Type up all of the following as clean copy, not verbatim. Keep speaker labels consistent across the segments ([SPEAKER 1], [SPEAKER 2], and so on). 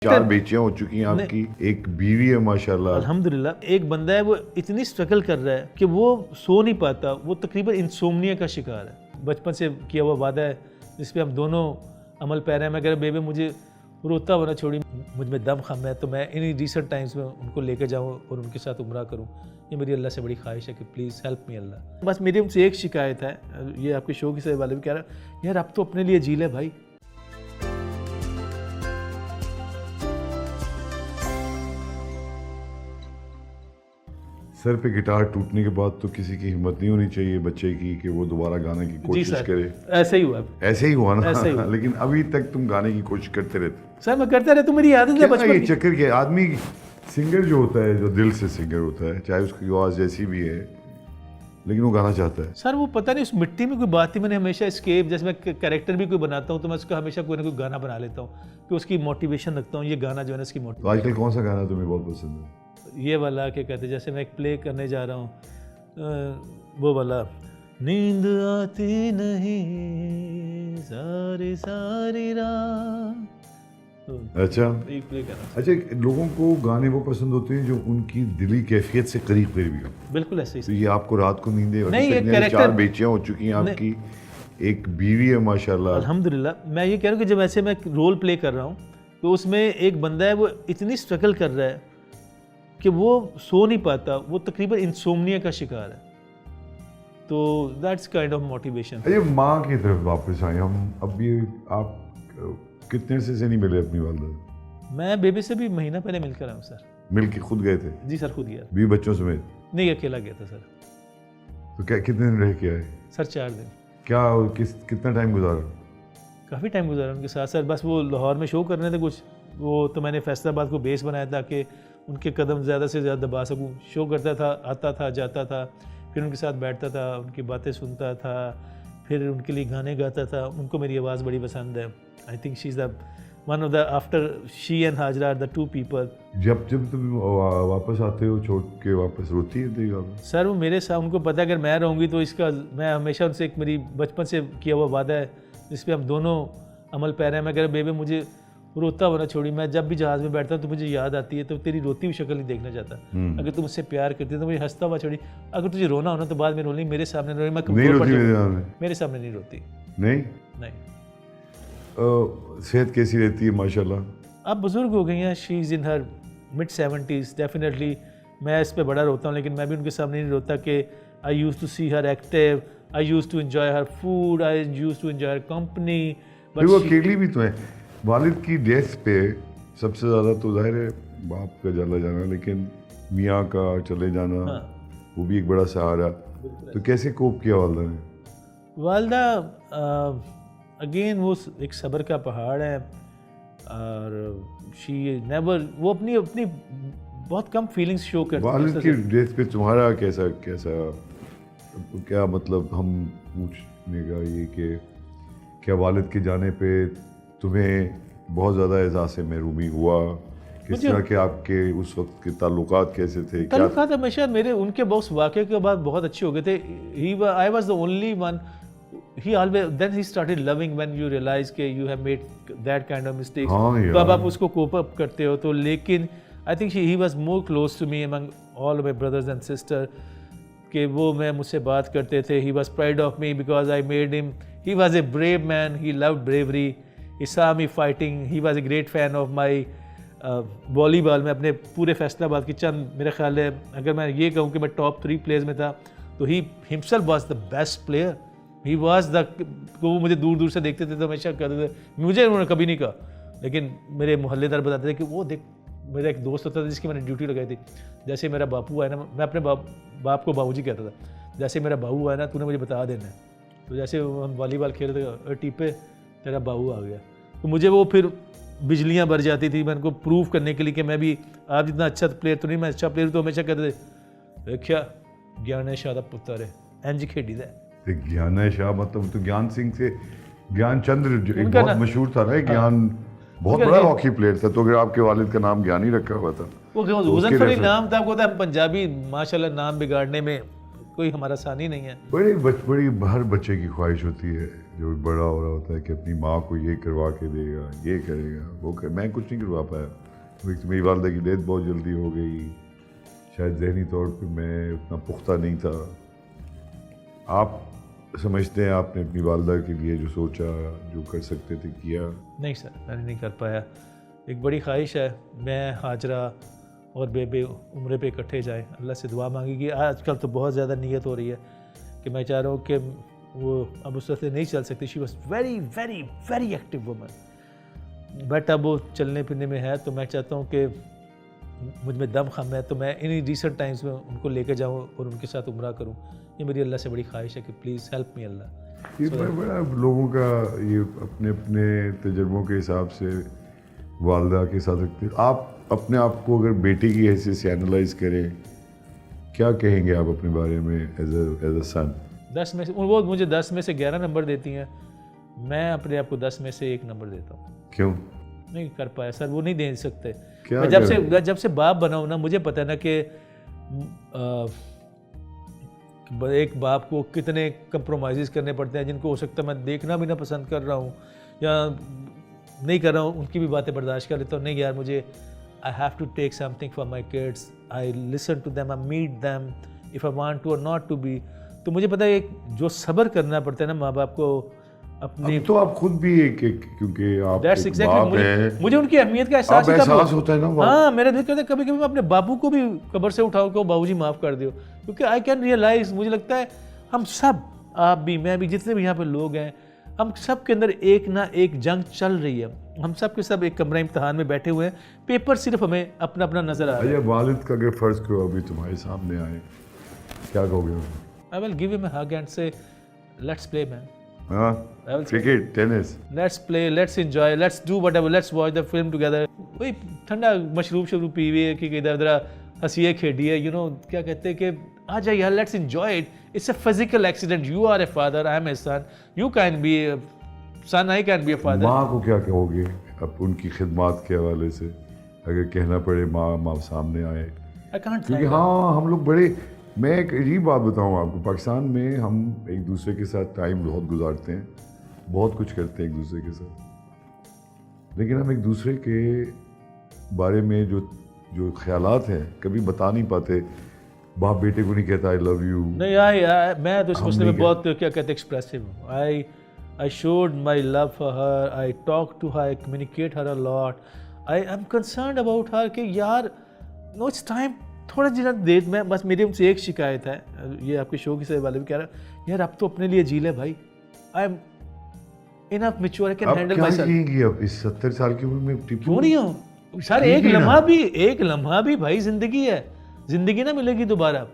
[SPEAKER 1] 4 बेटियां हो चुकी हैं आपकी, एक बीवी है माशाल्लाह।
[SPEAKER 2] अल्हम्दुलिल्लाह। एक बंदा है वो इतनी स्ट्रगल कर रहा है कि वो सो नहीं पाता, वो तकरीबन इंसोम्निया का शिकार है। बचपन से किया हुआ वादा है जिस पे हम दोनों अमल पैर हैं। मैं कह रहा बेबे मुझे रोता हुआ ना छोड़ी, मुझ में दम खम है तो मैं इन रिसेंट टाइम्स में उनको लेकर जाऊँ और उनके साथ उम्रा करूँ। ये मेरी अल्लाह से बड़ी ख्वाहिश है कि प्लीज़ हेल्प मी अल्लाह। बस मेरी उनसे एक शिकायत है, ये आपके शो के वाले भी कह रहा है यार अब तो अपने लिए जी ले भाई।
[SPEAKER 1] सर पे गिटार टूटने के बाद तो किसी की हिम्मत नहीं होनी चाहिए बच्चे की कि वो दोबारा गाने की कोशिश करे।
[SPEAKER 2] ऐसे ही हुआ,
[SPEAKER 1] ऐसे ही हुआ ना।
[SPEAKER 2] ऐसे ही हुआ।
[SPEAKER 1] लेकिन अभी तक तुम गाने की कोशिश करते रहते।
[SPEAKER 2] सर मैं करता रहता हूँ, मेरी आदत है बचपन
[SPEAKER 1] ये
[SPEAKER 2] की।
[SPEAKER 1] चक्कर के आदमी सिंगर जो होता है, जो दिल से सिंगर होता है, चाहे उसकी आवाज़ जैसी भी है, लेकिन वो गाना चाहता है।
[SPEAKER 2] सर वो पता नहीं उस मिट्टी में कोई बात थी, मैंने हमेशा एस्केप, जैसे मैं कैरेक्टर भी कोई बनाता हूँ तो मैं उसका हमेशा कोई ना कोई गाना बना लेता हूँ कि उसकी मोटिवेशन रखता हूँ। ये गाना जो है ना इसकी
[SPEAKER 1] तो
[SPEAKER 2] मोटिवेशन।
[SPEAKER 1] आजकल कौन सा गाना तुम्हें बहुत पसंद है?
[SPEAKER 2] ये वाला क्या कहते हैं, जैसे मैं एक प्ले करने जा रहा हूँ वो वाला, नींद आती नहीं सारी सारी रात,
[SPEAKER 1] अच्छा
[SPEAKER 2] एक प्ले कर रहा हूँ।
[SPEAKER 1] अच्छा, लोगों को गाने वो पसंद होते हैं जो उनकी दिली कैफियत से करीब करीब हो।
[SPEAKER 2] बिल्कुल ऐसे
[SPEAKER 1] तो
[SPEAKER 2] ही।
[SPEAKER 1] ये आपको रात को नींदें
[SPEAKER 2] नहीं, ये character-
[SPEAKER 1] 4 बेटियां हो चुकी हैं आपकी, एक बीवी है माशाल्लाह।
[SPEAKER 2] अल्हम्दुलिल्लाह। मैं ये कह रहा हूँ कि जब ऐसे मैं रोल प्ले कर रहा हूँ तो उसमें एक बंदा है वो इतनी स्ट्रगल कर रहा है कि वो सो नहीं पाता, वो तकरीबन इंसोम्निया का शिकार है। तो दैट्स काइंड ऑफ मोटिवेशन।
[SPEAKER 1] अरे माँ की तरफ वापस आए हम। अभी आप कितने से नहीं मिले अपनी वालदा?
[SPEAKER 2] मैं बेबी से भी महीना पहले मिलकर आया हूँ सर।
[SPEAKER 1] मिल के खुद गए थे?
[SPEAKER 2] जी सर, खुद गया।
[SPEAKER 1] 20 बच्चों समेत?
[SPEAKER 2] नहीं, अकेला गया था सर।
[SPEAKER 1] तो क्या कितने दिन रह के आए?
[SPEAKER 2] सर 4 दिन।
[SPEAKER 1] क्या कितना टाइम गुजारा?
[SPEAKER 2] काफ़ी टाइम गुजारा उनके साथ सर। बस वो लाहौर में शो करने थे कुछ, वो तो मैंने फैसलाबाद को बेस बनाया ताकि उनके कदम ज़्यादा से ज़्यादा दबा सकूँ। शो करता था, आता था, जाता था, फिर उनके साथ बैठता था, उनकी बातें सुनता था, फिर उनके लिए गाने गाता था। उनको मेरी आवाज़ बड़ी पसंद है। I think she is the one of the, after she and Hajra are the 2 people.
[SPEAKER 1] जब तुम वापस आते हो छोड़ के, वापस रोती है?
[SPEAKER 2] सर वो मेरे साथ, उनको पता है अगर मैं रहूँगी तो इसका, मैं हमेशा उनसे एक मेरी बचपन से किया हुआ वादा है जिस पे हम दोनों अमल पैर हैं। मैं कह रहा बेबे मुझे रोता हुआ ना छोड़ी, मैं जब भी जहाज़ में बैठता हूँ तो मुझे याद आती है, तो तेरी रोती हुई शक्ल नहीं देखना चाहता। अगर तुम मुझसे प्यार करती तो मुझे हंसता हुआ छोड़ी, अगर तुझे रोना होना तो बाद में रोनी, मेरे सामने रोनी। मैं
[SPEAKER 1] नहीं रोती
[SPEAKER 2] मेरे सामने नहीं रोती।
[SPEAKER 1] नहीं?
[SPEAKER 2] नहीं।
[SPEAKER 1] सेहत कैसी रहती है माशाल्लाह?
[SPEAKER 2] अब बुजुर्ग हो गई हैं, she is in her mid-70s। Definitely मैं इस पे बड़ा रोता हूँ, लेकिन मैं भी उनके सामने नहीं रोता कि I use to see her active, I use to enjoy her food, I use to enjoy her company.
[SPEAKER 1] वो अकेली भी तो है। वालिद की डेथ पे सबसे ज़्यादा तो जाहिर है बाप का चला जाना, लेकिन मियाँ का चले जाना, वो भी एक बड़ा सहारा। तो कैसे कोप किया वालदा ने?
[SPEAKER 2] वालदा अगेन वो एक सब्र का पहाड़ है, और शी नेवर, वो अपनी अपनी बहुत कम फीलिंग्स शो करती है।
[SPEAKER 1] वालिद की डेथ पे तुम्हारा कैसा क्या मतलब, हम पूछने का ये कि क्या वालिद के जाने पे तुम्हें बहुत ज़्यादा एहसास महरूमी हुआ? किस तरह के आपके उस वक्त के ताल्लुकात कैसे थे?
[SPEAKER 2] ताल्लुकात हमेशा मेरे उनके बहुत वाक़े के बाद बहुत अच्छे हो गए थे। I was the only one, he always, then he started loving when you realize कि you have made that kind of mistakes। तो अब आप उसको cope up करते हो तो, लेकिन I think he was more close to me among all of my brothers and sisters, कि वो मैं मुझसे बात करते थे। He was proud of me because I made him, he was a brave man, he loved bravery, he saw me fighting, he was a great fan of my volleyball में अपने पूरे फैसलाबाद की चंद, मेरे ख्याल है अगर मैं ये कहूँ कि मैं टॉप 3 प्लेयर्स में था तो he himself was the best player. He was the, वो मुझे दूर दूर से देखते थे तो हमेशा कहते थे, मुझे उन्होंने कभी नहीं कहा, लेकिन मेरे मोहल्लेदार बताते थे कि वो देख, मेरा एक दोस्त होता था जिसकी मैंने ड्यूटी लगाई थी, जैसे मेरा बापू आया ना, मैं अपने बाप को बाबूजी कहता था, जैसे मेरा बाबू आया ना तूने मुझे बता देना है। तो जैसे हम वॉलीबॉल खेल रहे थे, टीपे तेरा बाबू आ गया, तो मुझे वो फिर बिजलियाँ भर जाती थी मैं उनको प्रूव करने के लिए कि मैं भी आप जितना अच्छा प्लेयर तो नहीं, मैं अच्छा प्लेयर। तो हमेशा कहते थे देखिया ज्ञान शाह दा पुत्र है इंज खेडी दा।
[SPEAKER 1] ज्ञान शाह मतलब तो ज्ञान सिंह से ज्ञान चंद्र एक बहुत मशहूर था ना, ज्ञान बहुत बड़ा हॉकी प्लेयर था। तो अगर आपके वालिद का नाम ज्ञान ही रखा हुआ था,
[SPEAKER 2] वो हुज़ैफर नाम था, आपको हम पंजाबी माशाल्लाह नाम बिगाड़ने में कोई हमारा सानी नहीं है।
[SPEAKER 1] बड़ी हर बच्चे की ख्वाहिश होती है जो बड़ा हो रहा होता है कि अपनी माँ को ये करवा के देगा, ये करेगा, वो कर, मैं कुछ नहीं करवा पाया। मेरी वालदा की डेथ बहुत जल्दी हो गई, शायद जहनी तौर पे मैं उतना पुख्ता नहीं था। आप समझते हैं आपने अपनी वालदा के लिए जो सोचा, जो कर सकते थे किया?
[SPEAKER 2] नहीं सर, मैंने नहीं कर पाया। एक बड़ी ख्वाहिश है मैं हाजरा और बेबे उम्रे पे इकट्ठे जाएं। अल्लाह से दुआ मांगी कि आजकल तो बहुत ज़्यादा नीयत हो रही है कि मैं चाह रहा हूँ कि वो अब उस से नहीं चल सकती। She was very very very active woman, but अब वो चलने फिरने में है, तो मैं चाहता हूँ कि मुझ में दम खम है तो मैं इन रिसेंट टाइम्स में उनको लेकर जाऊँ और उनके साथ उम्रा करूँ। ये मेरी अल्लाह से बड़ी ख्वाहिश है कि प्लीज़ हेल्प मी अल्लाह।
[SPEAKER 1] ये बड़ा लोगों का ये अपने अपने तजुर्बों के हिसाब से वालदा के साथ रखते। आप अपने आप को अगर बेटे की हैसियत से एनालाइज करें, क्या कहेंगे आप अपने बारे में एज अ सन?
[SPEAKER 2] 10 में से वो मुझे 10 में से 11 नंबर देती हैं, मैं अपने आप को 10 में से 1 नंबर देता हूँ।
[SPEAKER 1] क्यों?
[SPEAKER 2] नहीं कर पाया सर, वो नहीं दे सकते।
[SPEAKER 1] क्या
[SPEAKER 2] मैं जब से बाप बना हूँ ना, मुझे पता है ना कि एक बाप को कितने कंप्रोमाइज़ करने पड़ते हैं, जिनको हो सकता है मैं देखना भी ना पसंद कर रहा हूँ या नहीं कर रहा हूँ, उनकी भी बातें बर्दाश्त कर लेता हूँ। नहीं यार, मुझे I have to take something for my kids, I listen to them, I meet them if I want to और नॉट टू बी। तो मुझे पता है जो सब्र करना पड़ता है ना माँ बाप को अपने।
[SPEAKER 1] तो आप खुद भी एक क्योंकि आप
[SPEAKER 2] That's
[SPEAKER 1] एक
[SPEAKER 2] exactly,
[SPEAKER 1] बाप हैं,
[SPEAKER 2] मुझे उनकी अहमियत का एहसास
[SPEAKER 1] होता है ना।
[SPEAKER 2] हाँ, मेरा दिल करता है कभी कभी मैं अपने बापू को भी कब्र से उठाऊं को बाबूजी माफ़ कर दियो, क्योंकि आई कैन रियलाइज, मुझे लगता है हम सब, आप भी, मैं भी, जितने भी यहाँ पे लोग हैं, हम सब के अंदर एक ना एक जंग चल रही है। हम सब के सब एक कमरा इम्तिहान में बैठे हुए हैं, पेपर सिर्फ हमें अपना अपना नजर आ रहा है।
[SPEAKER 1] वालिद का अगर फर्ज करो अभी तुम्हारे सामने आए, क्या कहोगे?
[SPEAKER 2] I will give him a hug and say let's play man.
[SPEAKER 1] Cricket, tennis,
[SPEAKER 2] let's play, let's enjoy, let's do whatever, let's watch the film together. वही ठंडा मशरूब पी हुए कि इधर उधर हंसिए खेडिए, यू नो क्या कहते हैं कि आ जाइए यार, let's enjoy it. It's a physical accident, you are a father, I am a son, you can be a son, I can be a father.
[SPEAKER 1] माँ को क्या कहोगे अब उनकी खिदमत के हवाले से, अगर कहना पड़े माँ सामने आए?
[SPEAKER 2] आई कांट,
[SPEAKER 1] क्योंकि हाँ, हम लोग बड़े, मैं एक अजीब बात बताऊँ आपको, पाकिस्तान में हम एक दूसरे के साथ टाइम बहुत गुजारते हैं, बहुत कुछ करते हैं एक दूसरे के साथ, लेकिन हम एक दूसरे के बारे में जो ख्यालात हैं कभी बता नहीं पाते। बाप बेटे को नहीं कहता आई लव यू।
[SPEAKER 2] नहीं, मैं तो इस मसले में बहुत क्या कहते एक्सप्रेसिव हूँ। I showed my love for her, I talk to her, I communicate her a lot, I am concerned about her कि यार no it's time, थोड़ा जितना देर में बस। मेरी उनसे एक शिकायत है, ये आपके शो की वाले भी कह रहा है, यार अब तो अपने लिए जी ले भाई, I am enough mature, I can handle my self.
[SPEAKER 1] अब इस 70 साल की उम्र में
[SPEAKER 2] क्यों नहीं हूँ सर? एक लम्हा भी भाई जिंदगी है, जिंदगी ना मिलेगी दोबारा।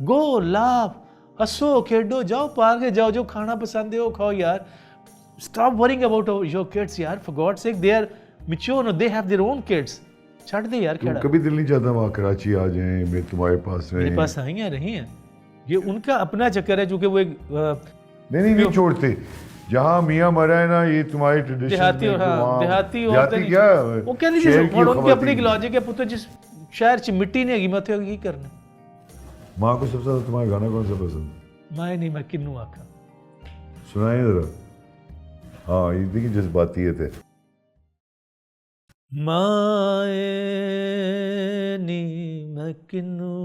[SPEAKER 2] गो लाफ, हंसो खेडो, जाओ पार्क जाओ, जो खाना पसंद है वो खाओ यार। Stop worrying about your kids यार, for God sake, they are mature, they have their own kids. छੱਡ दे यार खेड़ा।
[SPEAKER 1] कभी दिल नहीं चाहता वहाँ कराची आ जाएं, मैं तुम्हारे पास रहें?
[SPEAKER 2] मेरे पास आई हैं, रही हैं, ये उनका अपना चक्कर है, चूंकि वो एक
[SPEAKER 1] नहीं छोड़ते। जहाँ मियाँ मरा है ना, ये तुम्हारे ट्रेडिशन
[SPEAKER 2] देहाती
[SPEAKER 1] देहाती क्या
[SPEAKER 2] वो कहती जी, उनकी अपनी लॉजिक है, पुत्र जिस शहर च मिट्टी नहीं हैगी, मैं उत्थे की करना।
[SPEAKER 1] माँ को सबसे ज्यादा तुम्हारा गाना कौन सा पसंद?
[SPEAKER 2] मैं नहीं, मैं किन्नू आखा
[SPEAKER 1] सुनाइए जरा। हाँ, ये देखिए जज्बाती थे।
[SPEAKER 2] माए नी मैं किन्नू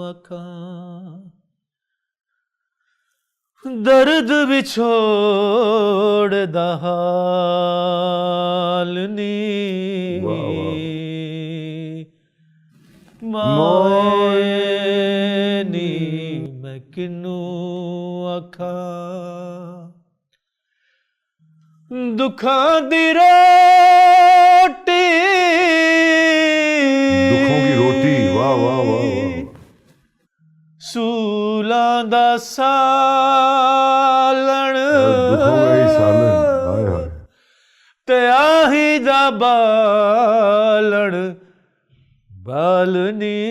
[SPEAKER 2] आखा, दर्द भी छोड़ दा हाल नी, माए नी मैं किन्नू आखा, दुखां दी रोटी,
[SPEAKER 1] दुखों की रोटी, वाह वाह वाह वाह,
[SPEAKER 2] सूलां दा सालण,
[SPEAKER 1] दुखों का ही सालन, हाय हाय,
[SPEAKER 2] ते आही दा बालण बालनी,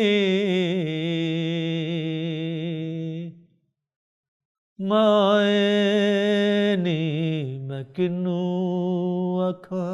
[SPEAKER 2] माए नी मैं किन्नू आखा।